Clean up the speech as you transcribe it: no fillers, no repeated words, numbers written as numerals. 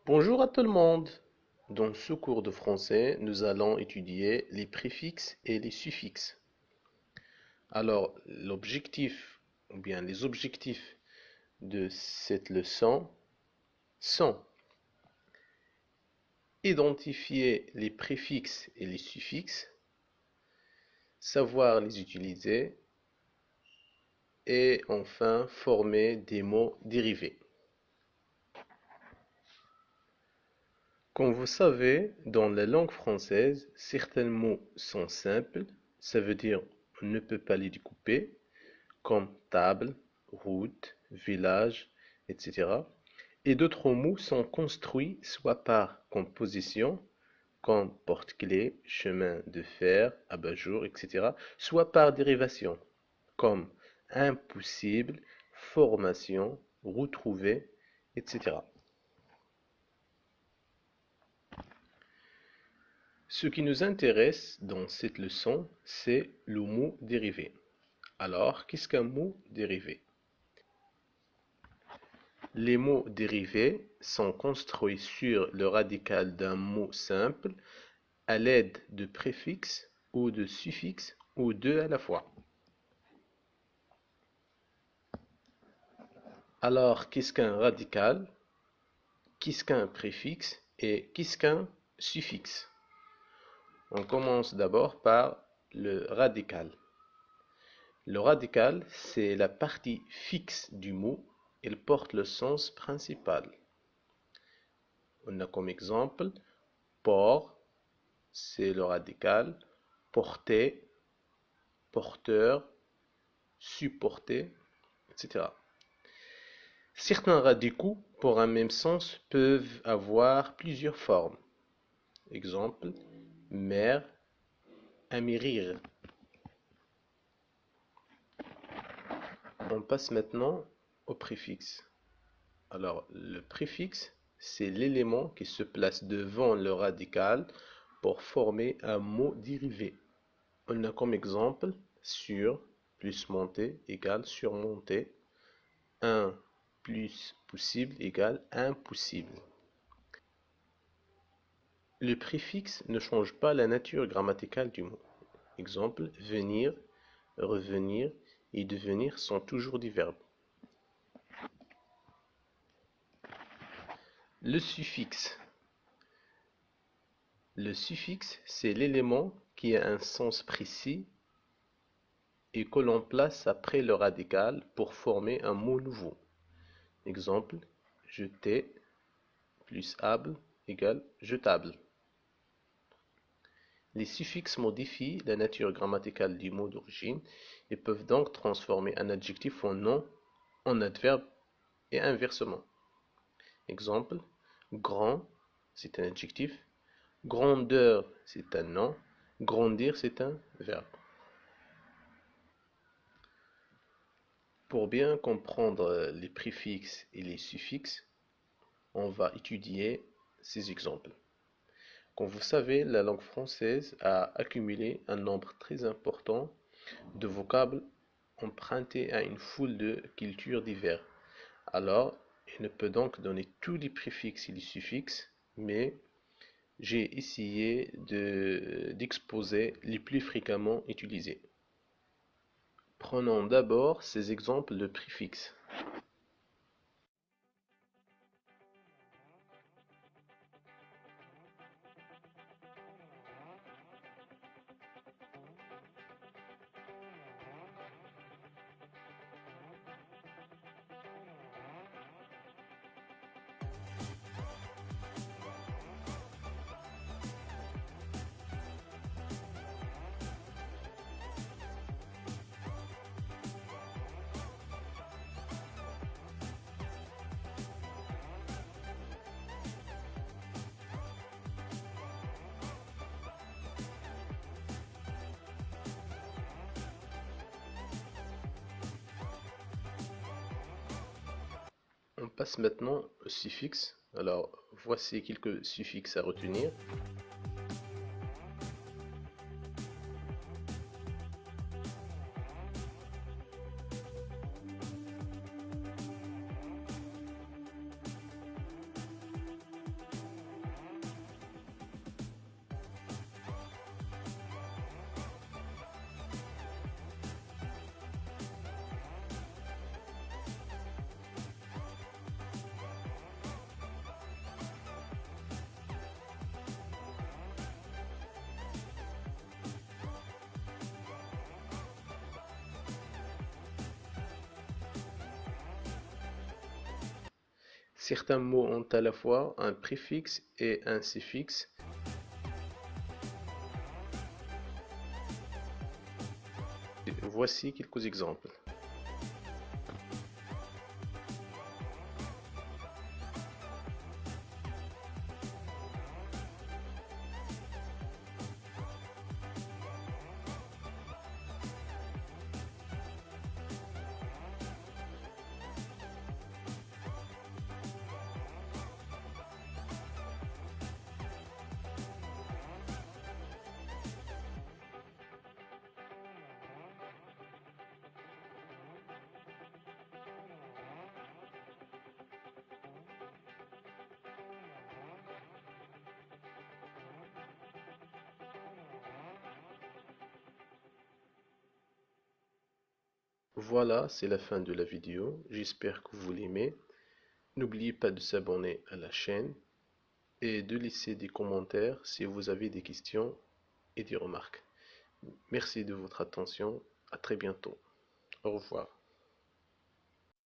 Bonjour à tout le monde. Dans ce cours de français, nous allons étudier les préfixes et les suffixes. Alors, l'objectif, ou bien les objectifs de cette leçon sont identifier les préfixes et les suffixes, savoir les utiliser et enfin former des mots dérivés. Comme vous savez, dans la langue française, certains mots sont simples, ça veut dire on ne peut pas les découper, comme table, route, village, etc. Et d'autres mots sont construits soit par composition, comme porte-clés, chemin de fer, abat-jour, etc., soit par dérivation, comme impossible, formation, retrouver, etc. Ce qui nous intéresse dans cette leçon, c'est le mot dérivé. Alors, qu'est-ce qu'un mot dérivé? Les mots dérivés sont construits sur le radical d'un mot simple à l'aide de préfixes ou de suffixes ou deux à la fois. Alors, qu'est-ce qu'un radical? Qu'est-ce qu'un préfixe? Et qu'est-ce qu'un suffixe? On commence d'abord par le radical. Le radical, c'est la partie fixe du mot. Il porte le sens principal. On a comme exemple port, c'est le radical, porter, porteur, supporter, etc. Certains radicaux pour un même sens peuvent avoir plusieurs formes. Exemple, mère, amérir. On passe maintenant au préfixe. Alors, le préfixe, c'est l'élément qui se place devant le radical pour former un mot dérivé. On a comme exemple sur plus monter égale surmonter. Un plus possible égale impossible. Le préfixe ne change pas la nature grammaticale du mot. Exemple, venir, revenir et devenir sont toujours des verbes. Le suffixe. Le suffixe, c'est l'élément qui a un sens précis et que l'on place après le radical pour former un mot nouveau. Exemple, jeter plus able égale jetable. Les suffixes modifient la nature grammaticale du mot d'origine et peuvent donc transformer un adjectif en nom, en adverbe et inversement. Exemple, grand, c'est un adjectif. Grandeur, c'est un nom. Grandir, c'est un verbe. Pour bien comprendre les préfixes et les suffixes, on va étudier ces exemples. Comme vous savez, la langue française a accumulé un nombre très important de vocables empruntés à une foule de cultures diverses. Alors, il ne peut donc donner tous les préfixes et les suffixes, mais j'ai essayé d'exposer les plus fréquemment utilisés. Prenons d'abord ces exemples de préfixes. On passe maintenant au suffixe. Alors, voici quelques suffixes à retenir. Certains mots ont à la fois un préfixe et un suffixe. Voici quelques exemples. Voilà, c'est la fin de la vidéo. J'espère que vous l'aimez. N'oubliez pas de s'abonner à la chaîne et de laisser des commentaires si vous avez des questions et des remarques. Merci de votre attention. À très bientôt. Au revoir.